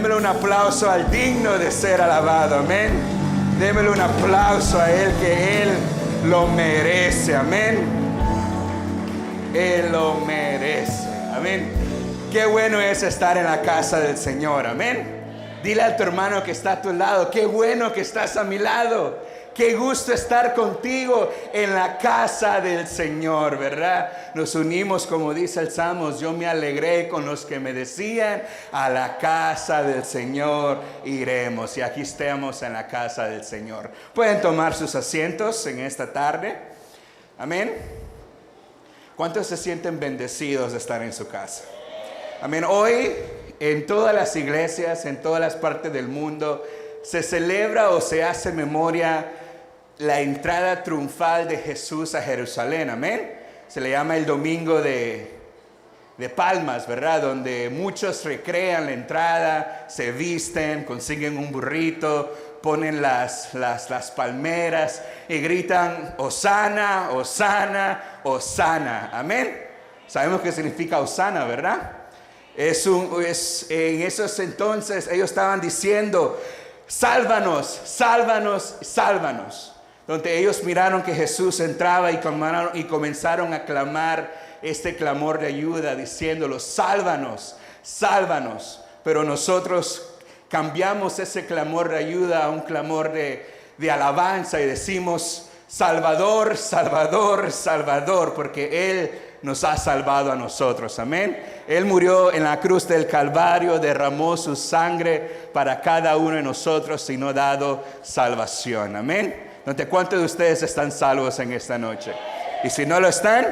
Démosle un aplauso al digno de ser alabado, amén. Démosle un aplauso a Él, que Él lo merece, amén. Él lo merece, amén. Qué bueno es estar en la casa del Señor, amén. Dile a tu hermano que está a tu lado, qué bueno que estás a mi lado. Qué gusto estar contigo en la casa del Señor, ¿verdad? Nos unimos, como dice el Salmos, yo me alegré con los que me decían, a la casa del Señor iremos. Y aquí estamos en la casa del Señor. Pueden tomar sus asientos en esta tarde. Amén. ¿Cuántos se sienten bendecidos de estar en su casa? Amén. Hoy, en todas las iglesias, en todas las partes del mundo, se celebra o se hace memoria la entrada triunfal de Jesús a Jerusalén, amén. Se le llama el Domingo de Palmas, ¿verdad? Donde muchos recrean la entrada, se visten, consiguen un burrito, ponen las palmeras y gritan, Hosana, Hosana, Hosana, amén. Sabemos qué significa Hosana, ¿verdad? En esos entonces ellos estaban diciendo, sálvanos, sálvanos, sálvanos. Donde ellos miraron que Jesús entraba y comenzaron a clamar este clamor de ayuda, diciéndolo, sálvanos, sálvanos. Pero nosotros cambiamos ese clamor de ayuda a un clamor de alabanza y decimos, Salvador, Salvador, Salvador, porque Él nos ha salvado a nosotros, amén. Él murió en la cruz del Calvario, derramó su sangre para cada uno de nosotros y nos ha dado salvación, amén. Entonces, ¿cuántos de ustedes están salvos en esta noche? Y si no lo están,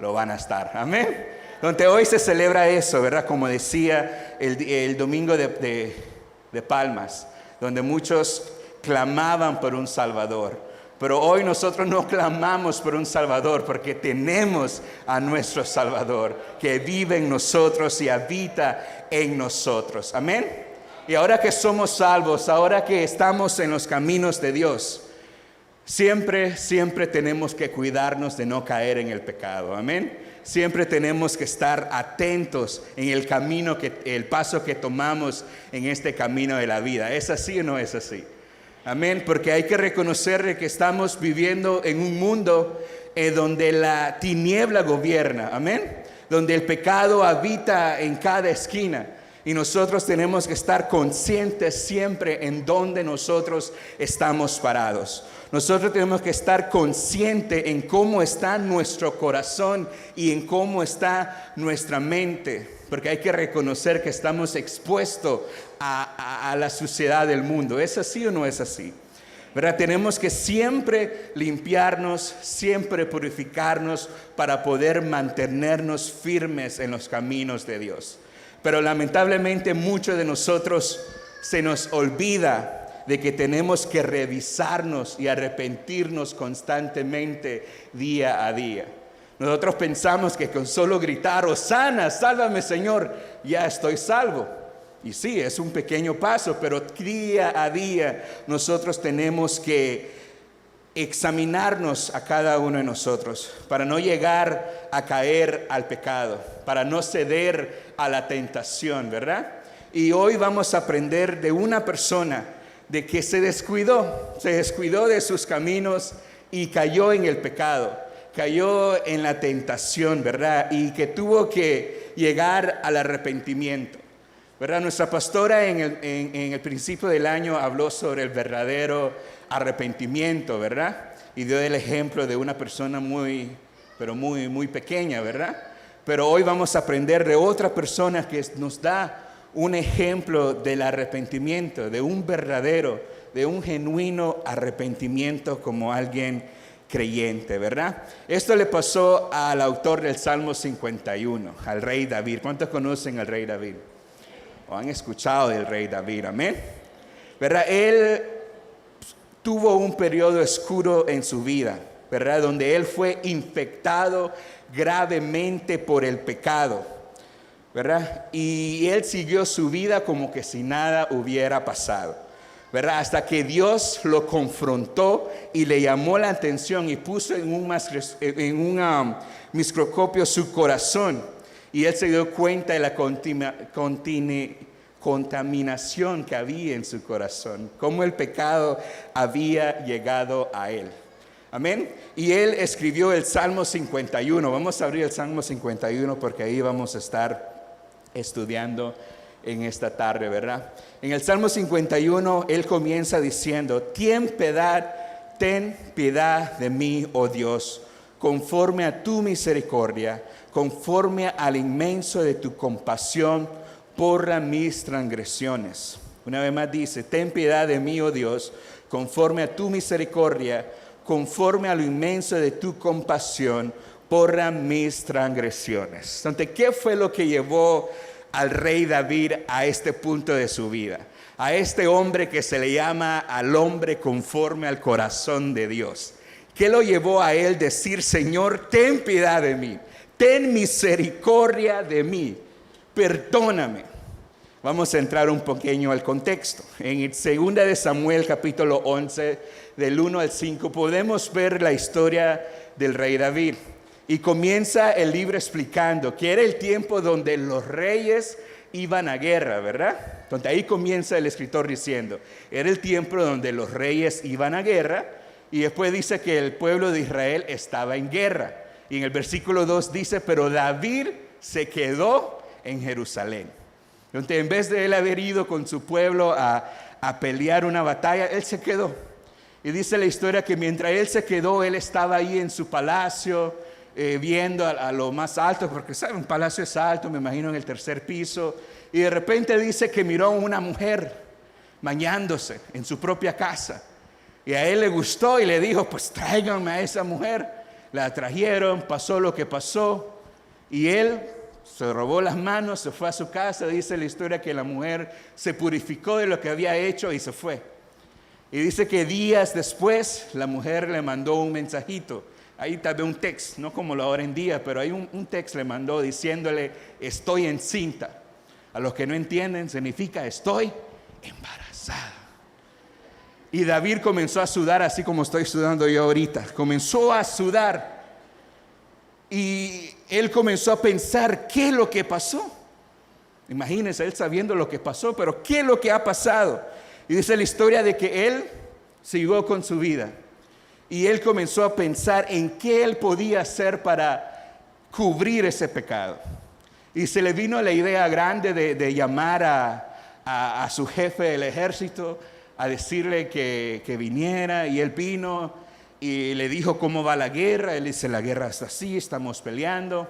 lo van a estar, amén. Entonces, hoy se celebra eso, ¿verdad? Como decía, el Domingo de Palmas, donde muchos clamaban por un Salvador. Pero hoy nosotros no clamamos por un Salvador porque tenemos a nuestro Salvador que vive en nosotros y habita en nosotros. Amén. Y ahora que somos salvos, ahora que estamos en los caminos de Dios, siempre tenemos que cuidarnos de no caer en el pecado. Amén. Siempre tenemos que estar atentos en el camino, el paso que tomamos en este camino de la vida. ¿Es así o no es así? Amén, porque hay que reconocer que estamos viviendo en un mundo donde la tiniebla gobierna, amén, donde el pecado habita en cada esquina y nosotros tenemos que estar conscientes siempre en donde nosotros estamos parados. Nosotros tenemos que estar conscientes en cómo está nuestro corazón y en cómo está nuestra mente, porque hay que reconocer que estamos expuestos a la suciedad del mundo. ¿Es así o no es así? ¿Verdad? Tenemos que siempre limpiarnos, siempre purificarnos para poder mantenernos firmes en los caminos de Dios. Pero lamentablemente muchos de nosotros se nos olvida de que tenemos que revisarnos y arrepentirnos constantemente día a día. Nosotros pensamos que con solo gritar, Hosana, sálvame Señor, ya estoy salvo. Y sí, es un pequeño paso, pero día a día nosotros tenemos que examinarnos a cada uno de nosotros para no llegar a caer al pecado, para no ceder a la tentación, ¿verdad? Y hoy vamos a aprender de una persona de que se descuidó de sus caminos y cayó en el pecado, cayó en la tentación, ¿verdad? Y que tuvo que llegar al arrepentimiento, ¿verdad? Nuestra pastora en el principio del año habló sobre el verdadero arrepentimiento, ¿verdad? Y dio el ejemplo de una persona muy pequeña, ¿verdad? Pero hoy vamos a aprender de otra persona que nos da un ejemplo del arrepentimiento, de un verdadero, de un genuino arrepentimiento como alguien creyente, ¿verdad? Esto le pasó al autor del Salmo 51, al rey David. ¿Cuántos conocen al rey David? ¿O han escuchado del rey David? Amén. ¿Verdad? Él tuvo un periodo oscuro en su vida, ¿verdad? Donde él fue infectado gravemente por el pecado, ¿verdad? Y él siguió su vida como que si nada hubiera pasado, ¿verdad? Hasta que Dios lo confrontó y le llamó la atención y puso en un microscopio su corazón. Y él se dio cuenta de la contaminación que había en su corazón, cómo el pecado había llegado a él. Amén. Y él escribió el Salmo 51. Vamos a abrir el Salmo 51 porque ahí vamos a estar estudiando en esta tarde, ¿verdad? En el Salmo 51 él comienza diciendo: ten piedad de mí, oh Dios, conforme a tu misericordia, conforme al inmenso de tu compasión, borra mis transgresiones. Una vez más dice: ten piedad de mí, oh Dios, conforme a tu misericordia, conforme a lo inmenso de tu compasión, borra mis transgresiones. Entonces, ¿qué fue lo que llevó al rey David a este punto de su vida? A este hombre que se le llama al hombre conforme al corazón de Dios. ¿Qué lo llevó a él decir: Señor, ten piedad de mí, ten misericordia de mí, perdóname? Vamos a entrar un poquito al contexto. En 2 de Samuel capítulo 11, del 1 al 5, podemos ver la historia del rey David. Y comienza el libro explicando que era el tiempo donde los reyes iban a guerra, ¿verdad? Entonces ahí comienza el escritor diciendo: era el tiempo donde los reyes iban a guerra. Y después dice que el pueblo de Israel estaba en guerra. Y en el versículo 2 dice: pero David se quedó en Jerusalén. Entonces, en vez de él haber ido con su pueblo a pelear una batalla, él se quedó. Y dice la historia que mientras él se quedó, él estaba ahí en su palacio, viendo a lo más alto, porque ¿sabe? Un palacio es alto, me imagino en el tercer piso. Y de repente dice que miró a una mujer bañándose en su propia casa. Y a él le gustó y le dijo: pues tráiganme a esa mujer. La trajeron, pasó lo que pasó. Y él se robó las manos, se fue a su casa. Dice la historia que la mujer se purificó de lo que había hecho y se fue. Y dice que días después la mujer le mandó un mensajito. Ahí tal vez un texto, no como lo ahora en día, pero hay un texto le mandó diciéndole: estoy encinta. A los que no entienden significa estoy embarazada. Y David comenzó a sudar así como estoy sudando yo ahorita. Comenzó a sudar. Y él comenzó a pensar: ¿qué es lo que pasó? Imagínense, él sabiendo lo que pasó, pero ¿qué es lo que ha pasado? Y dice la historia de que él siguió con su vida. Y él comenzó a pensar en qué él podía hacer para cubrir ese pecado. Y se le vino la idea grande de llamar a su jefe del ejército, a decirle que viniera. Y él vino y le dijo cómo va la guerra. Él dice: la guerra está así, estamos peleando.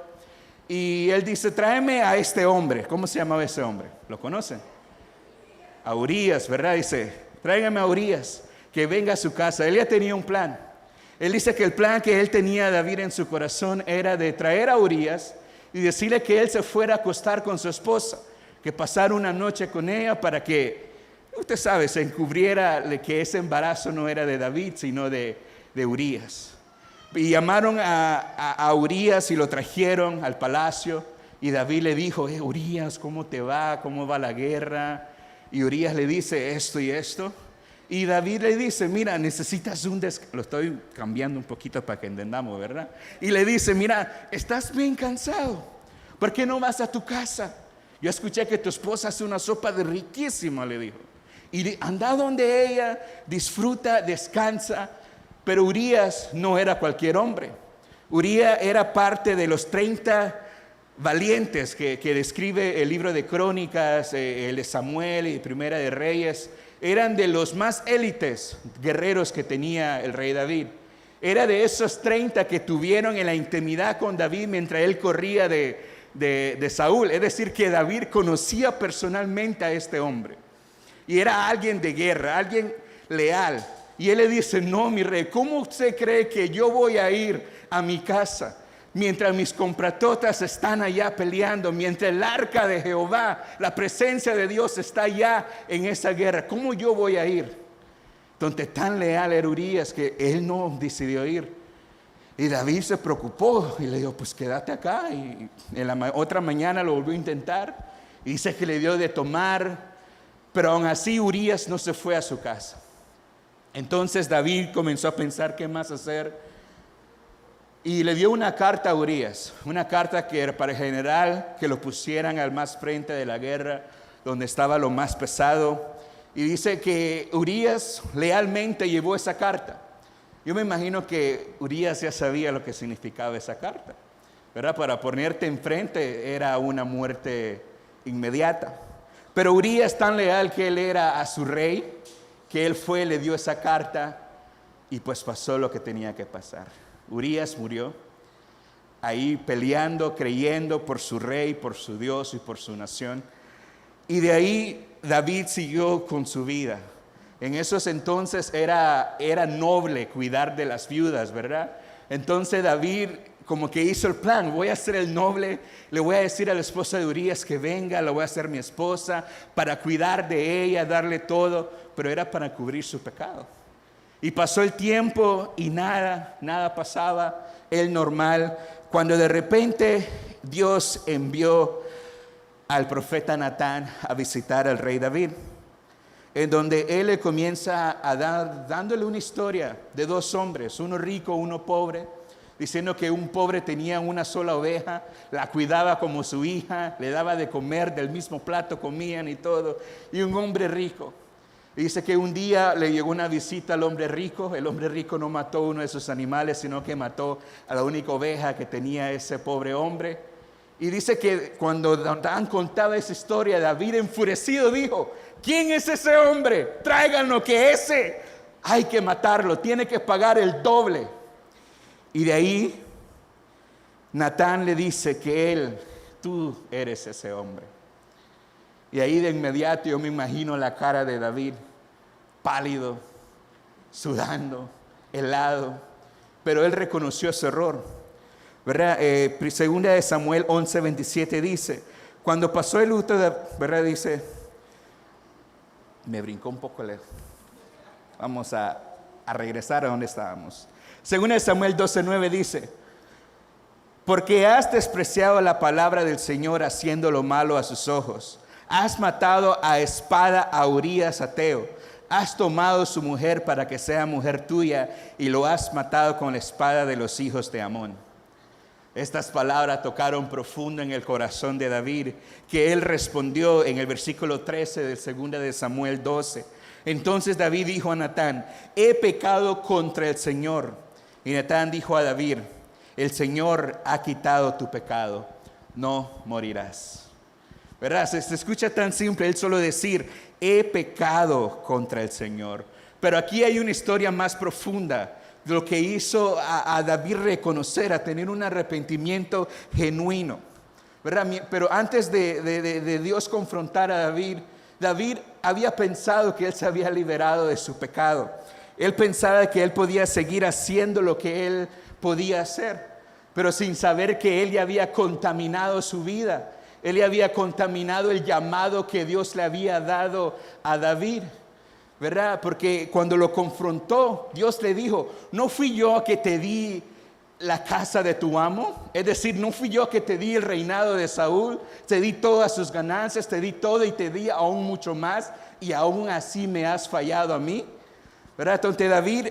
Y él dice: tráeme a este hombre. ¿Cómo se llamaba ese hombre? ¿Lo conocen? A Urías, ¿verdad? Dice: tráigame a Urías, que venga a su casa. Él ya tenía un plan. Él dice que el plan que él tenía, David, en su corazón era de traer a Urías y decirle que él se fuera a acostar con su esposa, que pasara una noche con ella para que, usted sabe, se encubriera que ese embarazo no era de David, sino de Urías. Y llamaron a Urías y lo trajeron al palacio. Y David le dijo: Urías, ¿cómo te va? ¿Cómo va la guerra? Y Urías le dice esto y esto. Y David le dice: mira, necesitas un descanso. Lo estoy cambiando un poquito para que entendamos, ¿verdad? Y le dice: mira, estás bien cansado. ¿Por qué no vas a tu casa? Yo escuché que tu esposa hace una sopa riquísima, le dijo. Y anda donde ella, disfruta, descansa. Pero Urías no era cualquier hombre. Urías era parte de los 30 valientes que describe el libro de Crónicas, el de Samuel y Primera de Reyes. Eran de los más élites guerreros que tenía el rey David. Era de esos 30 que tuvieron en la intimidad con David mientras él corría de Saúl. Es decir, que David conocía personalmente a este hombre. Y era alguien de guerra, alguien leal. Y él le dice: no, mi rey, ¿cómo usted cree que yo voy a ir a mi casa mientras mis compatriotas están allá peleando, mientras el arca de Jehová, la presencia de Dios está allá en esa guerra? ¿Cómo yo voy a ir? Entonces, tan leal era Urías que él no decidió ir. Y David se preocupó y le dijo: pues quédate acá. Y en la otra mañana lo volvió a intentar. Y dice que le dio de tomar, pero aún así Urías no se fue a su casa. Entonces David comenzó a pensar qué más hacer. Y le dio una carta a Urías, una carta que era para el general, que lo pusieran al más frente de la guerra, donde estaba lo más pesado. Y dice que Urías lealmente llevó esa carta. Yo me imagino que Urías ya sabía lo que significaba esa carta, ¿verdad? Para ponerte enfrente era una muerte inmediata. Pero Urías, tan leal que él era a su rey, que él fue, le dio esa carta y pues pasó lo que tenía que pasar. Urías murió ahí peleando, creyendo por su rey, por su Dios y por su nación. Y de ahí David siguió con su vida. En esos entonces era noble cuidar de las viudas, ¿verdad? Entonces David como que hizo el plan: voy a ser el noble, le voy a decir a la esposa de Urías que venga, la voy a hacer mi esposa, para cuidar de ella, darle todo, pero era para cubrir su pecado. Y pasó el tiempo y nada pasaba, él normal, cuando de repente Dios envió al profeta Natán a visitar al rey David, en donde él le comienza a dándole una historia de dos hombres, uno rico, uno pobre, diciendo que un pobre tenía una sola oveja, la cuidaba como su hija, le daba de comer, del mismo plato comían y todo, y un hombre rico. Dice que un día le llegó una visita al hombre rico. El hombre rico no mató uno de sus animales, sino que mató a la única oveja que tenía ese pobre hombre. Y dice que cuando Natán contaba esa historia, David enfurecido dijo: ¿quién es ese hombre? Tráiganlo, que ese hay que matarlo, tiene que pagar el doble. Y de ahí Natán le dice que tú eres ese hombre. Y ahí de inmediato yo me imagino la cara de David, pálido, sudando, helado, pero él reconoció ese error, ¿verdad? Segunda de Samuel 11:27 dice, cuando pasó el luto, ¿verdad? Dice, me brincó un poco lejos. Vamos a regresar a donde estábamos. Segunda de Samuel 12:9 dice, porque has despreciado la palabra del Señor haciendo lo malo a sus ojos. Has matado a espada a Urías Ateo. Has tomado su mujer para que sea mujer tuya y lo has matado con la espada de los hijos de Amón. Estas palabras tocaron profundo en el corazón de David, que él respondió en el versículo 13 de 2 de Samuel 12. Entonces David dijo a Natán, he pecado contra el Señor. Y Natán dijo a David, el Señor ha quitado tu pecado, no morirás. ¿Verdad? Se escucha tan simple el solo decir, he pecado contra el Señor. Pero aquí hay una historia más profunda de lo que hizo a David reconocer, a tener un arrepentimiento genuino, ¿verdad? Pero antes de Dios confrontar a David, David había pensado que él se había liberado de su pecado. Él pensaba que él podía seguir haciendo lo que él podía hacer, pero sin saber que él ya había contaminado su vida. Él ya había contaminado el llamado que Dios le había dado a David, ¿verdad? Porque cuando lo confrontó, Dios le dijo, ¿no fui yo que te di la casa de tu amo? Es decir, ¿no fui yo que te di el reinado de Saúl? Te di todas sus ganancias, te di todo y te di aún mucho más, y aún así me has fallado a mí, ¿verdad? Entonces David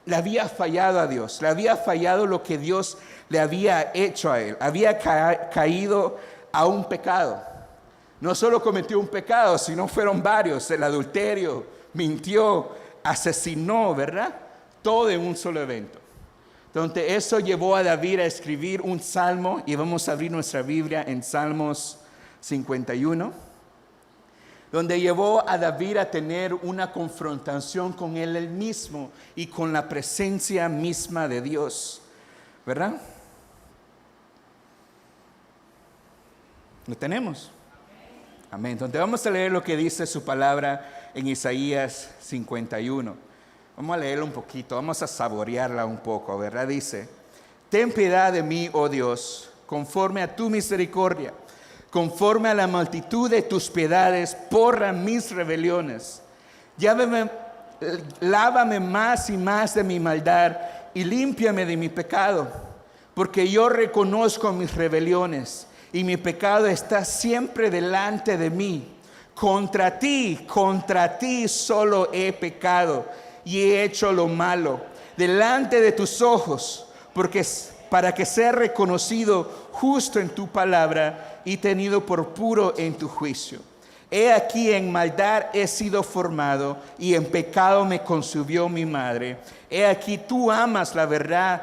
le había fallado a Dios, le había fallado lo que Dios le había hecho a él, había caído a un pecado. No solo cometió un pecado, sino fueron varios: el adulterio, mintió, asesinó, ¿verdad? Todo en un solo evento. Entonces eso llevó a David a escribir un salmo, y vamos a abrir nuestra Biblia en Salmos 51, donde llevó a David a tener una confrontación con él mismo y con la presencia misma de Dios, ¿verdad? ¿Lo tenemos? Amén. Entonces vamos a leer lo que dice su palabra en Isaías 51. Vamos a leerlo un poquito, vamos a saborearla un poco, ¿verdad? Dice, ten piedad de mí, oh Dios, conforme a tu misericordia, conforme a la multitud de tus piedades, borra mis rebeliones. Lávame más y más de mi maldad y límpiame de mi pecado, porque yo reconozco mis rebeliones y mi pecado está siempre delante de mí. Contra ti solo he pecado y he hecho lo malo delante de tus ojos, para que sea reconocido justo en tu palabra y tenido por puro en tu juicio. He aquí en maldad he sido formado y en pecado me concibió mi madre. He aquí tú amas la verdad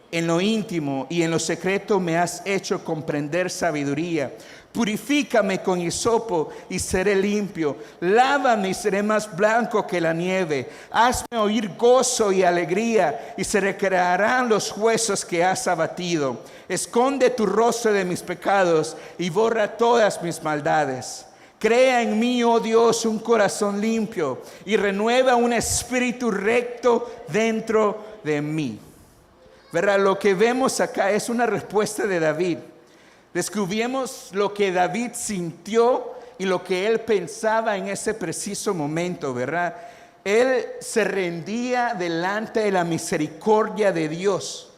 en lo íntimo y en lo secreto me has hecho comprender sabiduría. Purifícame con hisopo y seré limpio. Lávame y seré más blanco que la nieve. Hazme oír gozo y alegría y se recrearán los huesos que has abatido. Esconde tu rostro de mis pecados y borra todas mis maldades. Crea en mí, oh Dios, un corazón limpio y renueva un espíritu recto dentro de mí. ¿Verdad? Lo que vemos acá es una respuesta de David. Descubrimos lo que David sintió y lo que él pensaba en ese preciso momento, ¿verdad? Él se rendía delante de la misericordia de Dios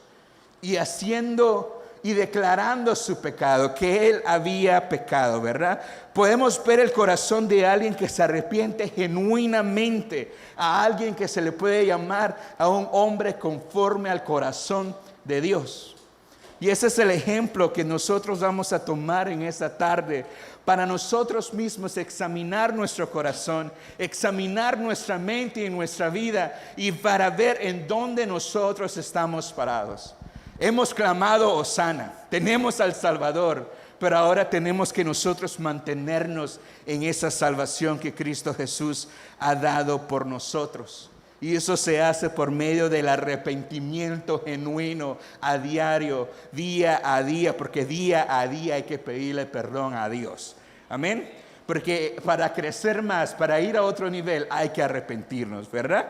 y haciendo y declarando su pecado, que él había pecado, ¿verdad? Podemos ver el corazón de alguien que se arrepiente genuinamente, a alguien que se le puede llamar a un hombre conforme al corazón de Dios. Y ese es el ejemplo que nosotros vamos a tomar en esta tarde para nosotros mismos examinar nuestro corazón, examinar nuestra mente y nuestra vida y para ver en dónde nosotros estamos parados. Hemos clamado Hosana, tenemos al Salvador, pero ahora tenemos que nosotros mantenernos en esa salvación que Cristo Jesús ha dado por nosotros. Y eso se hace por medio del arrepentimiento genuino a diario, día a día, porque día a día hay que pedirle perdón a Dios. Amén. Porque para crecer más, para ir a otro nivel, hay que arrepentirnos, ¿verdad?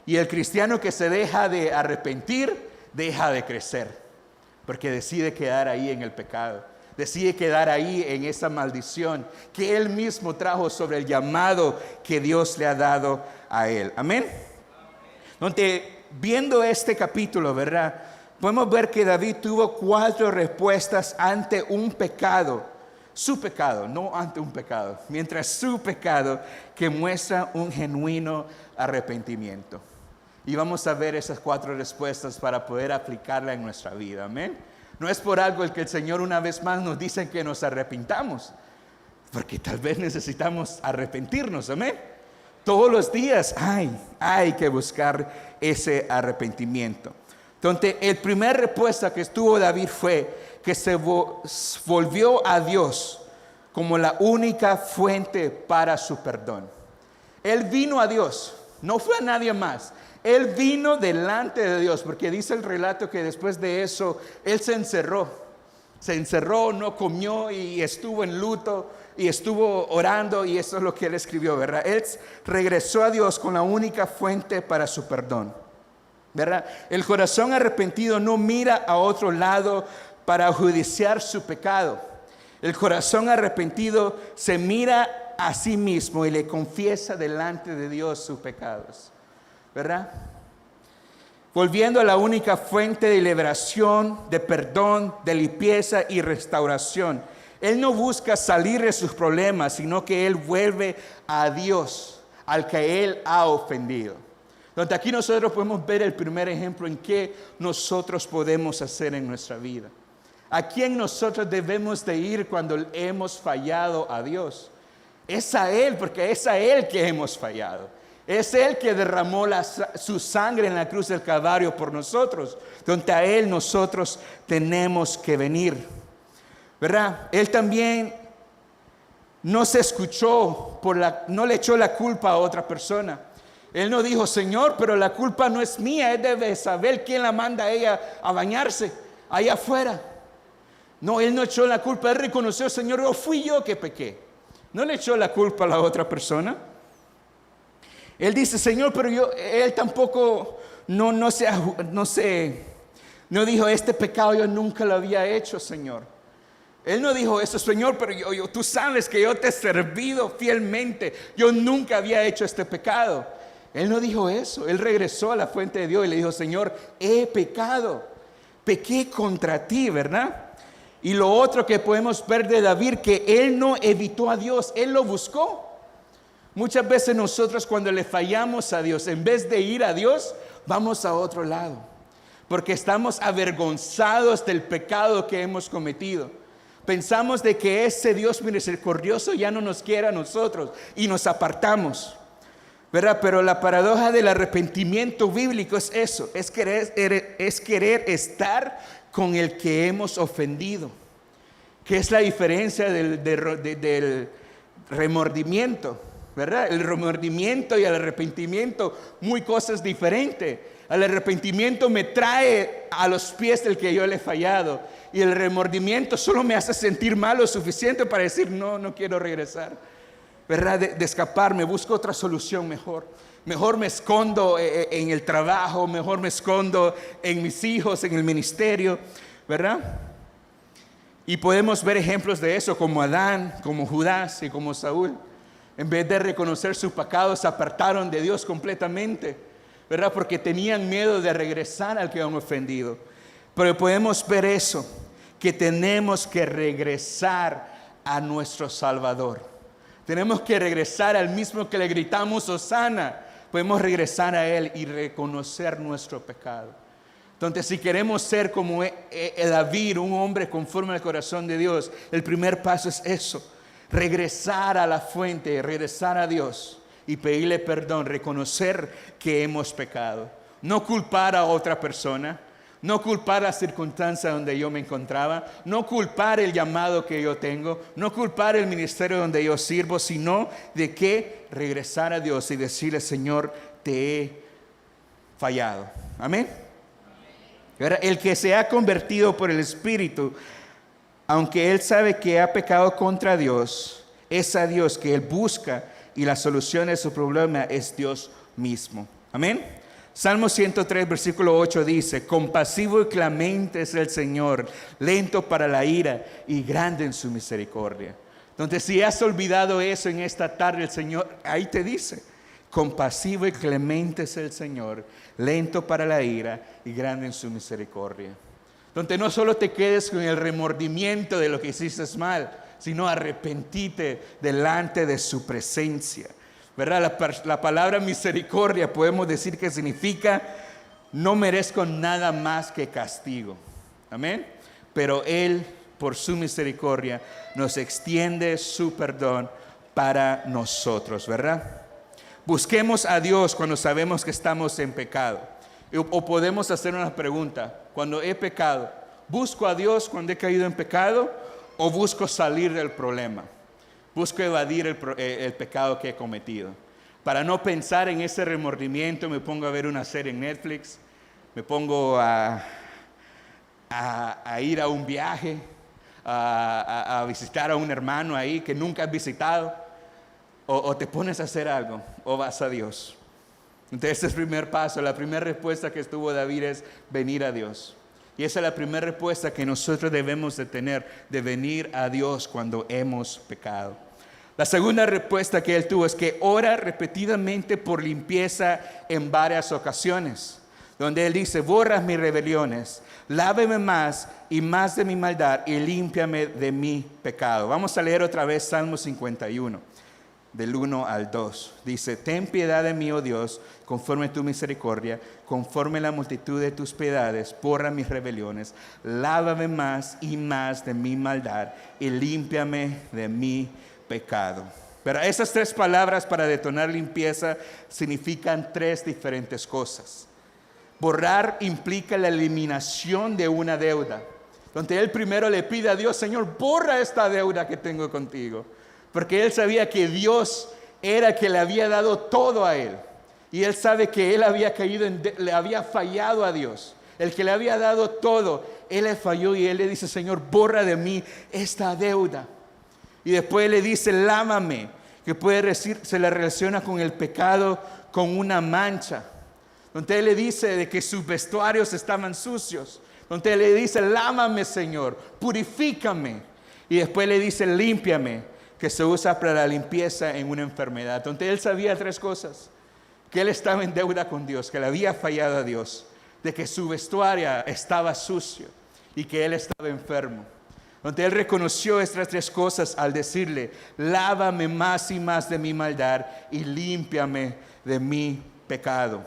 Y el cristiano que se deja de arrepentir, deja de crecer, porque decide quedar ahí en el pecado, decide quedar ahí en esa maldición que él mismo trajo sobre el llamado que Dios le ha dado a él. Amén. Donde viendo este capítulo, ¿verdad? Podemos ver que David tuvo 4 respuestas ante un pecado, su pecado, no ante un pecado, mientras su pecado que muestra un genuino arrepentimiento. Y vamos a ver esas 4 respuestas para poder aplicarla en nuestra vida. Amén. No es por algo el que el Señor una vez más nos dice que nos arrepintamos, porque tal vez necesitamos arrepentirnos. Amén. Todos los días hay que buscar ese arrepentimiento. Entonces, la primera respuesta que tuvo David fue que se volvió a Dios como la única fuente para su perdón. Él vino a Dios, no fue a nadie más. Él vino delante de Dios, porque dice el relato que después de eso, él se encerró, no comió y estuvo en luto y estuvo orando, y eso es lo que él escribió, ¿verdad? Él regresó a Dios con la única fuente para su perdón, ¿verdad? El corazón arrepentido no mira a otro lado para judiciar su pecado. El corazón arrepentido se mira a sí mismo y le confiesa delante de Dios sus pecados, ¿verdad? Volviendo a la única fuente de liberación, de perdón, de limpieza y restauración. Él no busca salir de sus problemas, sino que él vuelve a Dios, al que él ha ofendido. Entonces aquí nosotros podemos ver el primer ejemplo en qué nosotros podemos hacer en nuestra vida. ¿A quién nosotros debemos de ir cuando hemos fallado a Dios? Es a Él, porque es a Él que hemos fallado. Es Él que derramó su sangre en la cruz del Calvario por nosotros. Donde a Él nosotros tenemos que venir, ¿verdad? Él también no se escuchó, no le echó la culpa a otra persona. Él no dijo, Señor, pero la culpa no es mía. Él debe saber quién la manda a ella a bañarse allá afuera. No, él no echó la culpa. Él reconoció, Señor, fui yo que pequé. No le echó la culpa a la otra persona. Él dice, Señor, pero él tampoco no dijo, este pecado yo nunca lo había hecho, Señor. Él no dijo eso, Señor, pero tú sabes que yo te he servido fielmente. Yo nunca había hecho este pecado. Él no dijo eso. Él regresó a la fuente de Dios y le dijo, Señor, he pecado. Pequé contra ti, ¿verdad? Y lo otro que podemos ver de David, que él no evitó a Dios, él lo buscó. Muchas veces nosotros cuando le fallamos a Dios, en vez de ir a Dios, vamos a otro lado. Porque estamos avergonzados del pecado que hemos cometido. Pensamos de que ese Dios misericordioso ya no nos quiere a nosotros y nos apartamos, ¿verdad? Pero la paradoja del arrepentimiento bíblico es eso, es querer estar con el que hemos ofendido. ¿Qué es la diferencia del remordimiento? ¿Verdad? El remordimiento y el arrepentimiento, muy cosas diferentes. El arrepentimiento me trae a los pies del que yo le he fallado. Y el remordimiento solo me hace sentir mal lo suficiente para decir, no quiero regresar. ¿Verdad? De escaparme, busco otra solución mejor. Mejor me escondo en el trabajo, mejor me escondo en mis hijos, en el ministerio. ¿Verdad? Y podemos ver ejemplos de eso como Adán, como Judas y como Saúl. En vez de reconocer sus pecados, se apartaron de Dios completamente, ¿verdad? Porque tenían miedo de regresar al que han ofendido. Pero podemos ver eso, que tenemos que regresar a nuestro Salvador. Tenemos que regresar al mismo que le gritamos Hosana. Podemos regresar a Él y reconocer nuestro pecado. Entonces, si queremos ser como David, un hombre conforme al corazón de Dios, el primer paso es eso. Regresar a la fuente, regresar a Dios y pedirle perdón, reconocer que hemos pecado. No culpar a otra persona, no culpar la circunstancia donde yo me encontraba, no culpar el llamado que yo tengo, no culpar el ministerio donde yo sirvo, sino de que regresar a Dios y decirle, Señor, te he fallado. Amén. El que se ha convertido por el Espíritu, aunque él sabe que ha pecado contra Dios, es a Dios que él busca y la solución de su problema es Dios mismo. Amén. Salmo 103, versículo 8 dice, compasivo y clemente es el Señor, lento para la ira y grande en su misericordia. Entonces, si has olvidado eso en esta tarde, el Señor ahí te dice, compasivo y clemente es el Señor, lento para la ira y grande en su misericordia. Donde no solo te quedes con el remordimiento de lo que hiciste mal, sino arrepentite delante de su presencia. ¿Verdad? La palabra misericordia podemos decir que significa no merezco nada más que castigo. Amén. Pero Él, por su misericordia, nos extiende su perdón para nosotros, ¿verdad? Busquemos a Dios cuando sabemos que estamos en pecado. O podemos hacer una pregunta. Cuando he pecado, ¿busco a Dios cuando he caído en pecado o busco salir del problema? Busco evadir el pecado que he cometido. Para no pensar en ese remordimiento, me pongo a ver una serie en Netflix, me pongo a ir a un viaje, a visitar a un hermano ahí que nunca has visitado, o te pones a hacer algo, o vas a Dios. Entonces ese es el primer paso. La primera respuesta que tuvo David es venir a Dios. Y esa es la primera respuesta que nosotros debemos de tener, de venir a Dios cuando hemos pecado. La segunda respuesta que él tuvo es que ora repetidamente por limpieza en varias ocasiones. Donde él dice, borra mis rebeliones, láveme más y más de mi maldad y límpiame de mi pecado. Vamos a leer otra vez Salmo 51. Del 1 al 2, dice, ten piedad de mí, oh Dios, conforme a tu misericordia, conforme a la multitud de tus piedades, borra mis rebeliones, lávame más y más de mi maldad y límpiame de mi pecado. Pero esas tres palabras para detonar limpieza significan tres diferentes cosas. Borrar implica la eliminación de una deuda, donde él primero le pide a Dios, Señor, borra esta deuda que tengo contigo. Porque él sabía que Dios era el que le había dado todo a él. Y él sabe que él había caído, le había fallado a Dios. El que le había dado todo, él le falló y él le dice, Señor, borra de mí esta deuda. Y después le dice, lávame, que puede decir, se le relaciona con el pecado, con una mancha. Donde él le dice de que sus vestuarios estaban sucios. Donde él le dice, lávame, Señor, purifícame. Y después le dice, límpiame, que se usa para la limpieza en una enfermedad. Entonces él sabía tres cosas: que él estaba en deuda con Dios, que le había fallado a Dios, de que su vestuario estaba sucio y que él estaba enfermo. Entonces él reconoció estas tres cosas al decirle, lávame más y más de mi maldad y límpiame de mi pecado.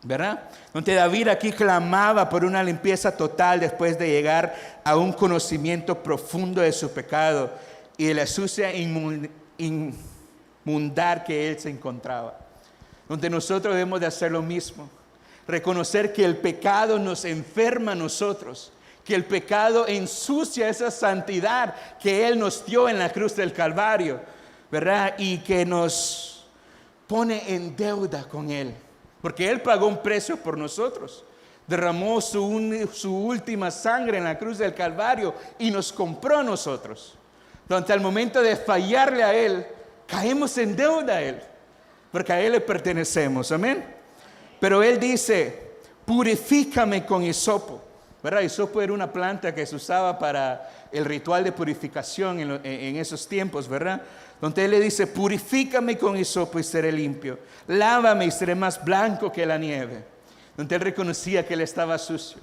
¿verdad? Donde David aquí clamaba por una limpieza total después de llegar a un conocimiento profundo de su pecado y de la sucia inmundar que él se encontraba. Donde nosotros debemos de hacer lo mismo. Reconocer que el pecado nos enferma a nosotros, que el pecado ensucia esa santidad que Él nos dio en la cruz del Calvario, ¿verdad? Y que nos pone en deuda con Él, porque Él pagó un precio por nosotros. Derramó su última sangre en la cruz del Calvario y nos compró a nosotros. Donde al momento de fallarle a Él, caemos en deuda a Él, porque a Él le pertenecemos, amén. Pero Él dice, purifícame con hisopo, ¿verdad? Hisopo era una planta que se usaba para el ritual de purificación en esos tiempos, ¿verdad? Donde Él le dice, purifícame con hisopo y seré limpio, lávame y seré más blanco que la nieve. Donde Él reconocía que Él estaba sucio,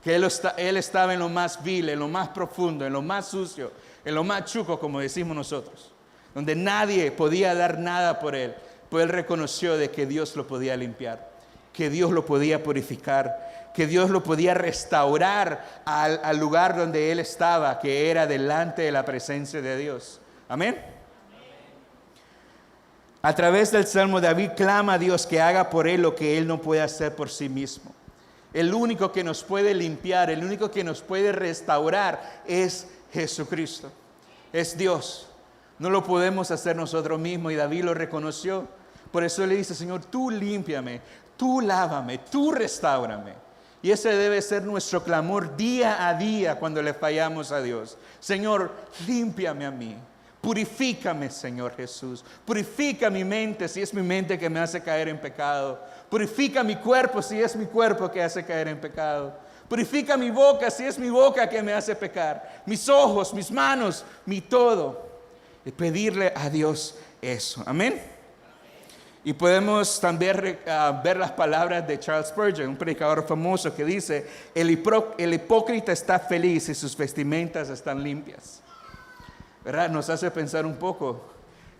que Él estaba en lo más vil, en lo más profundo, en lo más sucio, en lo más chuco, como decimos nosotros, donde nadie podía dar nada por Él, pues Él reconoció de que Dios lo podía limpiar, que Dios lo podía purificar, que Dios lo podía restaurar al lugar donde Él estaba, que era delante de la presencia de Dios. Amén. A través del Salmo, David clama a Dios que haga por él lo que él no puede hacer por sí mismo. El único que nos puede limpiar, el único que nos puede restaurar es Jesucristo. Es Dios. No lo podemos hacer nosotros mismos y David lo reconoció. Por eso le dice, Señor, tú límpiame, tú lávame, tú restáurame. Y ese debe ser nuestro clamor día a día cuando le fallamos a Dios. Señor, límpiame a mí. Purifícame, Señor Jesús. Purifica mi mente si es mi mente que me hace caer en pecado. Purifica mi cuerpo si es mi cuerpo que hace caer en pecado. Purifica mi boca si es mi boca que me hace pecar. Mis ojos, mis manos, mi todo. Y pedirle a Dios eso. Amén. Y podemos también ver las palabras de Charles Spurgeon, un predicador famoso, que dice, el hipócrita está feliz y sus vestimentas están limpias. ¿Verdad? Nos hace pensar un poco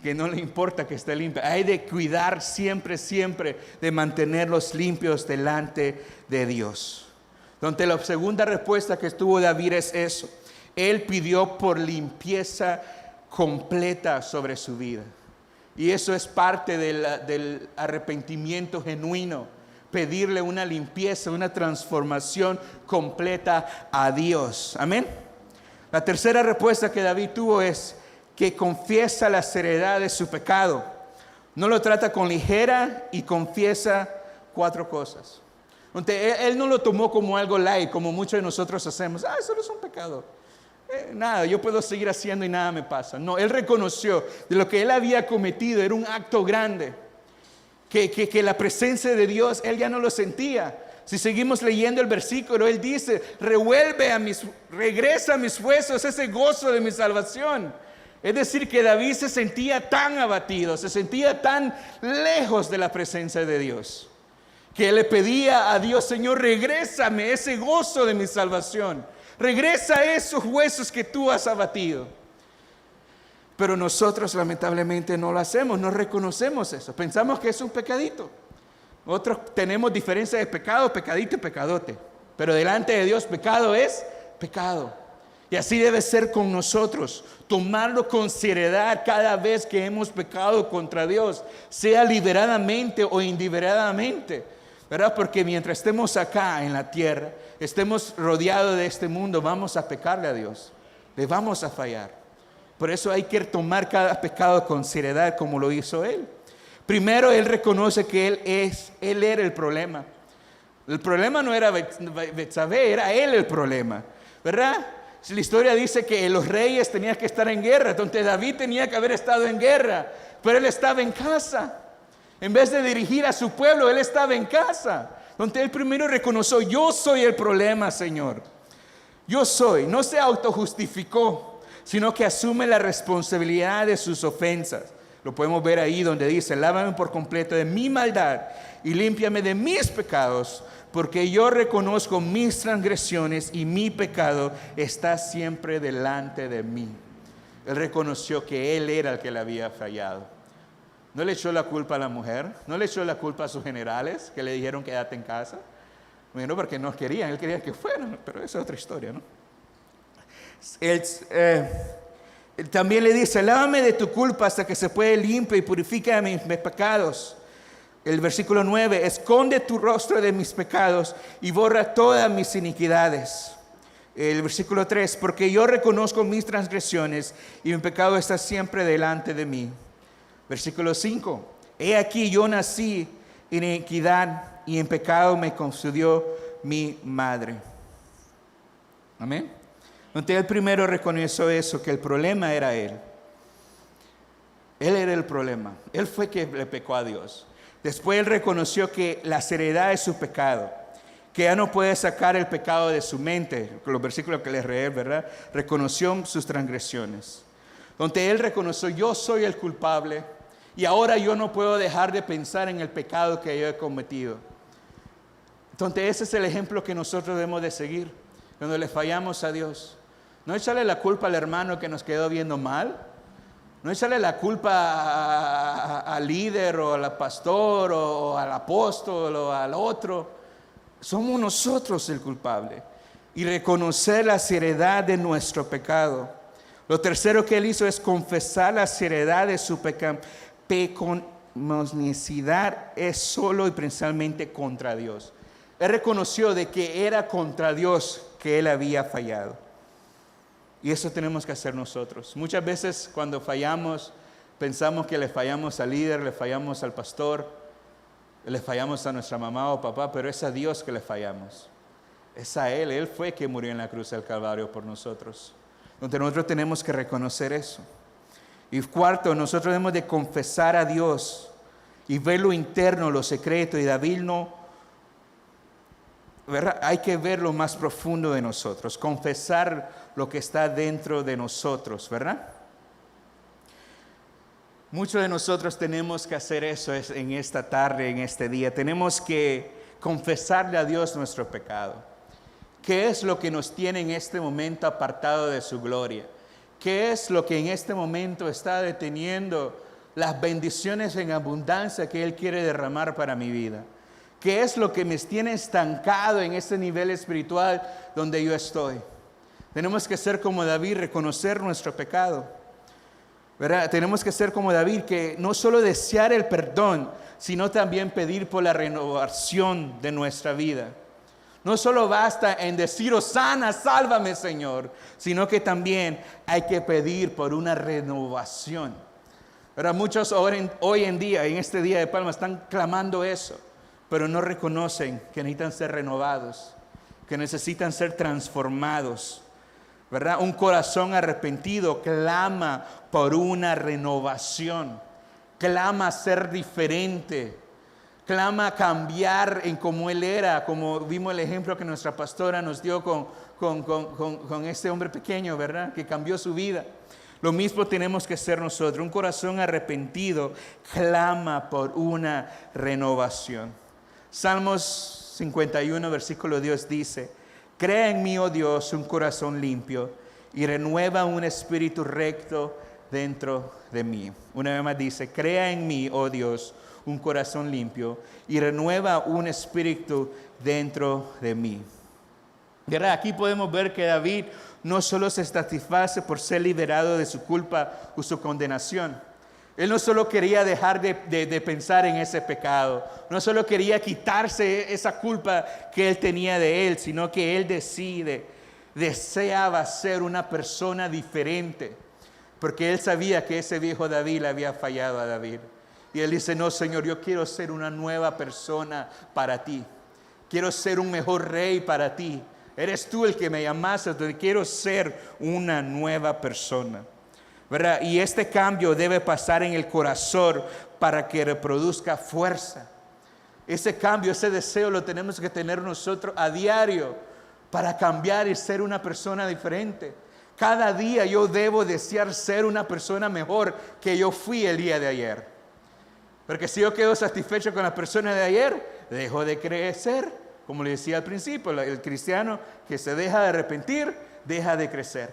que no le importa que esté limpia. Hay de cuidar siempre de mantenerlos limpios delante de Dios. Donde la segunda respuesta que tuvo David es eso. Él pidió por limpieza completa sobre su vida. Y eso es parte del arrepentimiento genuino. Pedirle una limpieza, una transformación completa a Dios. Amén. La tercera respuesta que David tuvo es que confiesa la seriedad de su pecado. No lo trata con ligera y confiesa 4 cosas. Él no lo tomó como algo light, como muchos de nosotros hacemos. Eso no es un pecado. Nada, yo puedo seguir haciendo y nada me pasa. No, él reconoció de lo que él había cometido era un acto grande. Que la presencia de Dios, él ya no lo sentía. Si seguimos leyendo el versículo, él dice, regresa a mis huesos ese gozo de mi salvación. Es decir, que David se sentía tan abatido, se sentía tan lejos de la presencia de Dios, que le pedía a Dios, Señor, regrésame ese gozo de mi salvación. Regresa esos huesos que tú has abatido. Pero nosotros lamentablemente no lo hacemos, no reconocemos eso. Pensamos que es un pecadito. Otros tenemos diferencia de pecado, pecadito y pecadote. Pero delante de Dios pecado es pecado. Y así debe ser con nosotros. Tomarlo con seriedad cada vez que hemos pecado contra Dios. Sea deliberadamente o indeliberadamente. ¿Verdad? Porque mientras estemos acá en la tierra, estemos rodeados de este mundo, vamos a pecarle a Dios. Le vamos a fallar. Por eso hay que tomar cada pecado con seriedad como lo hizo él. Primero, él reconoce que él era el problema. El problema no era Betsabé, era él el problema, ¿verdad? La historia dice que los reyes tenían que estar en guerra, entonces David tenía que haber estado en guerra, pero él estaba en casa. En vez de dirigir a su pueblo, él estaba en casa. Donde él primero reconoció, yo soy el problema, Señor. Yo soy, no se autojustificó, sino que asume la responsabilidad de sus ofensas. Lo podemos ver ahí donde dice, lávame por completo de mi maldad y límpiame de mis pecados, porque yo reconozco mis transgresiones y mi pecado está siempre delante de mí. Él reconoció que él era el que le había fallado. No le echó la culpa a la mujer, no le echó la culpa a sus generales que le dijeron quédate en casa. Bueno, porque no querían, él quería que fueran, pero esa es otra historia, ¿no? Él también le dice, lávame de tu culpa hasta que se puede limpio y purifica mis pecados. El versículo 9, esconde tu rostro de mis pecados y borra todas mis iniquidades. El versículo 3, porque yo reconozco mis transgresiones y mi pecado está siempre delante de mí. Versículo 5, he aquí yo nací en iniquidad y en pecado me concibió mi madre. Amén. Entonces él primero reconoció eso, que el problema era él. Él era el problema. Él fue que le pecó a Dios. Después él reconoció que la seriedad de su pecado, que ya no puede sacar el pecado de su mente, con los versículos que les leí, ¿verdad? Reconoció sus transgresiones. Donde él reconoció, yo soy el culpable y ahora yo no puedo dejar de pensar en el pecado que yo he cometido. Entonces ese es el ejemplo que nosotros debemos de seguir cuando le fallamos a Dios. No echarle la culpa al hermano que nos quedó viendo mal. No echarle la culpa al líder o al pastor o al apóstol o al otro. Somos nosotros el culpable. Y reconocer la seriedad de nuestro pecado. Lo tercero que él hizo es confesar la seriedad de su pecado. Pecaminosidad es solo y principalmente contra Dios. Él reconoció de que era contra Dios que él había fallado. Y eso tenemos que hacer nosotros. Muchas veces cuando fallamos, pensamos que le fallamos al líder, le fallamos al pastor, le fallamos a nuestra mamá o papá, pero es a Dios que le fallamos. Es a Él. Él fue que murió en la cruz del Calvario por nosotros. Entonces nosotros tenemos que reconocer eso. Y cuarto, nosotros debemos de confesar a Dios y ver lo interno, lo secreto. Y David no, ¿verdad? Hay que ver lo más profundo de nosotros, confesar lo que está dentro de nosotros, ¿verdad? Muchos de nosotros tenemos que hacer eso en esta tarde, en este día. Tenemos que confesarle a Dios nuestro pecado. ¿Qué es lo que nos tiene en este momento apartado de su gloria? ¿Qué es lo que en este momento está deteniendo las bendiciones en abundancia que Él quiere derramar para mi vida? ¿Qué es lo que me tiene estancado en ese nivel espiritual donde yo estoy? Tenemos que ser como David, reconocer nuestro pecado, ¿verdad? Tenemos que ser como David, que no solo desear el perdón, sino también pedir por la renovación de nuestra vida. No solo basta en decir, Hosana, sálvame Señor, sino que también hay que pedir por una renovación. ¿Verdad? Muchos hoy en día, en este día de Palma, están clamando eso, pero no reconocen que necesitan ser renovados, que necesitan ser transformados, ¿verdad? Un corazón arrepentido clama por una renovación, clama ser diferente, clama cambiar en como Él era, como vimos el ejemplo que nuestra pastora nos dio con este hombre pequeño, ¿verdad? Que cambió su vida. Lo mismo tenemos que ser nosotros. Un corazón arrepentido clama por una renovación. Salmos 51, versículo 10 dice, crea en mí, oh Dios, un corazón limpio y renueva un espíritu recto dentro de mí. Una vez más dice, crea en mí, oh Dios, un corazón limpio y renueva un espíritu dentro de mí. ¿Verdad? Aquí podemos ver que David no solo se satisface por ser liberado de su culpa o su condenación. Él no solo quería dejar de pensar en ese pecado, no solo quería quitarse esa culpa que él tenía de él, sino que él deseaba ser una persona diferente, porque él sabía que ese viejo David le había fallado a David. Y él dice, no Señor, yo quiero ser una nueva persona para ti, quiero ser un mejor rey para ti. Eres tú el que me llamaste, entonces quiero ser una nueva persona, ¿verdad? Y este cambio debe pasar en el corazón para que reproduzca fuerza. Ese cambio, ese deseo lo tenemos que tener nosotros a diario para cambiar y ser una persona diferente. Cada día yo debo desear ser una persona mejor que yo fui el día de ayer. Porque si yo quedo satisfecho con la persona de ayer, dejo de crecer. Como le decía al principio, el cristiano que se deja de arrepentir, deja de crecer.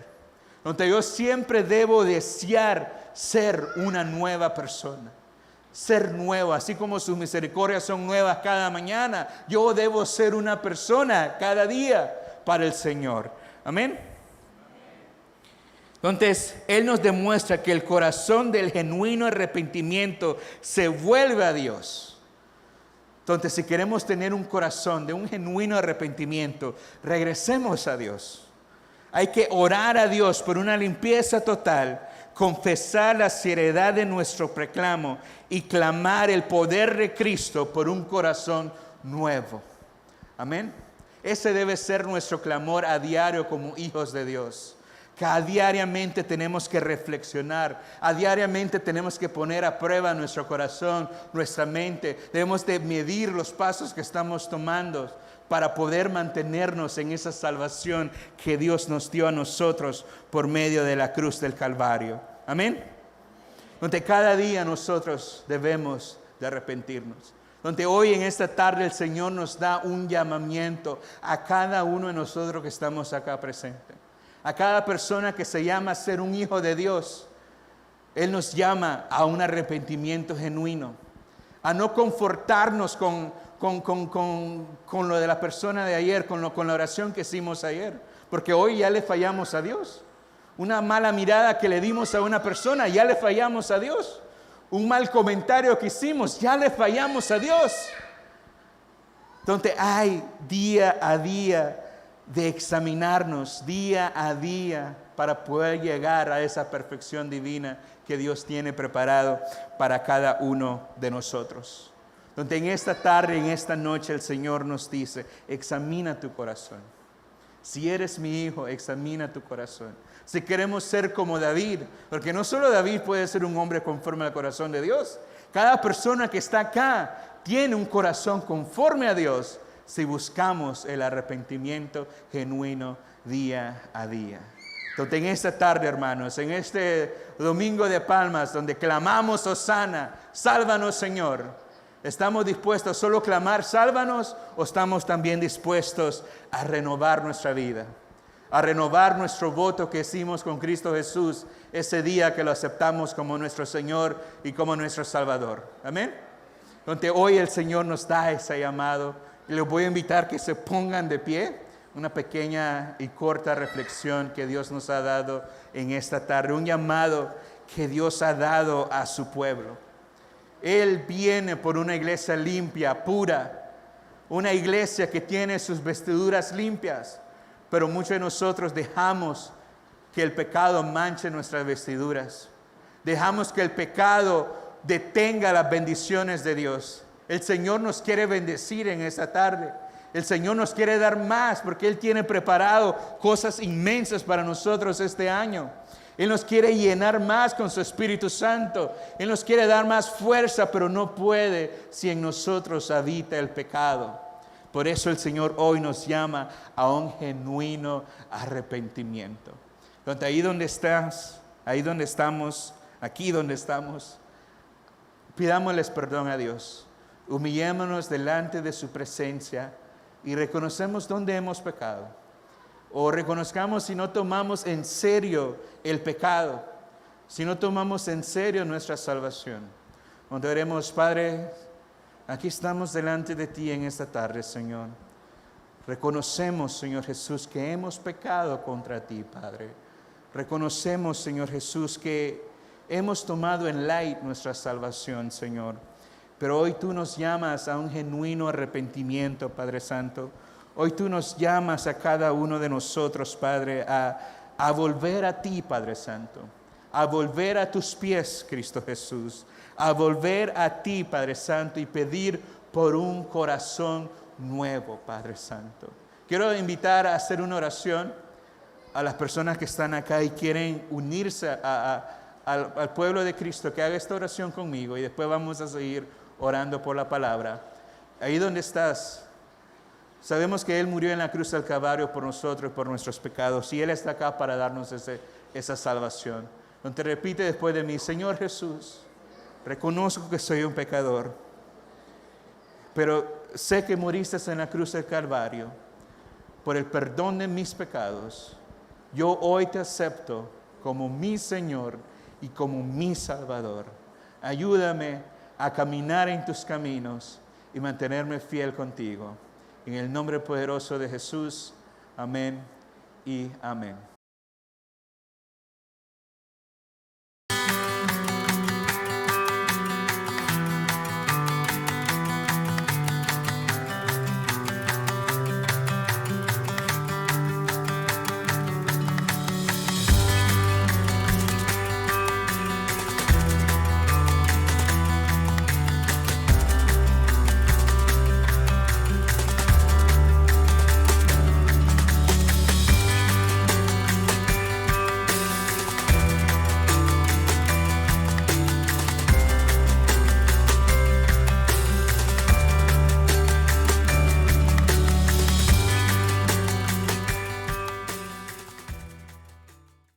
Entonces yo siempre debo desear ser una nueva persona. ser nuevo, así como sus misericordias son nuevas cada mañana. Yo debo ser una persona cada día para el Señor. Amén. Entonces, Él nos demuestra que el corazón del genuino arrepentimiento se vuelve a Dios. Entonces, si queremos tener un corazón de un genuino arrepentimiento, regresemos a Dios. Hay que orar a Dios por una limpieza total, confesar la seriedad de nuestro reclamo y clamar el poder de Cristo por un corazón nuevo. Amén. Ese debe ser nuestro clamor a diario como hijos de Dios. Cada diariamente tenemos que reflexionar, a diariamente tenemos que poner a prueba nuestro corazón, nuestra mente. Debemos de medir los pasos que estamos tomando para poder mantenernos en esa salvación que Dios nos dio a nosotros por medio de la cruz del Calvario. Amén. Donde cada día nosotros debemos de arrepentirnos. Donde hoy en esta tarde el Señor nos da un llamamiento a cada uno de nosotros que estamos acá presentes. A cada persona que se llama a ser un hijo de Dios, Él nos llama a un arrepentimiento genuino, a no confortarnos con lo de la persona de ayer, con la oración que hicimos ayer, porque hoy ya le fallamos a Dios. Una mala mirada que le dimos a una persona, ya le fallamos a Dios. Un mal comentario que hicimos, ya le fallamos a Dios. Entonces hay día a día de examinarnos día a día para poder llegar a esa perfección divina que Dios tiene preparado para cada uno de nosotros. Donde en esta tarde, en esta noche, el Señor nos dice, examina tu corazón. Si eres mi hijo, examina tu corazón. Si queremos ser como David, porque no solo David puede ser un hombre conforme al corazón de Dios. Cada persona que está acá tiene un corazón conforme a Dios, si buscamos el arrepentimiento genuino día a día. Entonces en esta tarde, hermanos, en este domingo de palmas, donde clamamos Hosana, sálvanos Señor, ¿estamos dispuestos a solo clamar sálvanos o estamos también dispuestos a renovar nuestra vida? A renovar nuestro voto que hicimos con Cristo Jesús ese día que lo aceptamos como nuestro Señor y como nuestro Salvador. Amén. Donde hoy el Señor nos da ese llamado. Y les voy a invitar que se pongan de pie. Una pequeña y corta reflexión que Dios nos ha dado en esta tarde. Un llamado que Dios ha dado a su pueblo. Él viene por una iglesia limpia, pura. Una iglesia que tiene sus vestiduras limpias. Pero muchos de nosotros dejamos que el pecado manche nuestras vestiduras. Dejamos que el pecado detenga las bendiciones de Dios. El Señor nos quiere bendecir en esta tarde. El Señor nos quiere dar más porque Él tiene preparado cosas inmensas para nosotros este año. Él nos quiere llenar más con su Espíritu Santo. Él nos quiere dar más fuerza, pero no puede si en nosotros habita el pecado. Por eso el Señor hoy nos llama a un genuino arrepentimiento. Donde ahí donde estás, ahí donde estamos, aquí donde estamos, pidámosles perdón a Dios. Humillémonos delante de su presencia y reconocemos dónde hemos pecado. O reconozcamos si no tomamos en serio el pecado, si no tomamos en serio nuestra salvación. Cuando oremos, Padre, aquí estamos delante de ti en esta tarde, Señor. Reconocemos, Señor Jesús, que hemos pecado contra ti, Padre. Reconocemos, Señor Jesús, que hemos tomado en light nuestra salvación, Señor. Pero hoy tú nos llamas a un genuino arrepentimiento, Padre Santo. Hoy tú nos llamas a cada uno de nosotros, Padre, a volver a ti, Padre Santo. A volver a tus pies, Cristo Jesús. A volver a ti, Padre Santo, y pedir por un corazón nuevo, Padre Santo. Quiero invitar a hacer una oración a las personas que están acá y quieren unirse al pueblo de Cristo, que haga esta oración conmigo y después vamos a seguir orando por la palabra. Ahí donde estás, sabemos que Él murió en la cruz del Calvario por nosotros y por nuestros pecados, y Él está acá para darnos esa salvación. Donde repite después de mí: Señor Jesús, reconozco que soy un pecador, pero sé que moriste en la cruz del Calvario por el perdón de mis pecados. Yo hoy te acepto como mi Señor y como mi Salvador. Ayúdame a caminar en tus caminos y mantenerme fiel contigo. En el nombre poderoso de Jesús, amén y amén.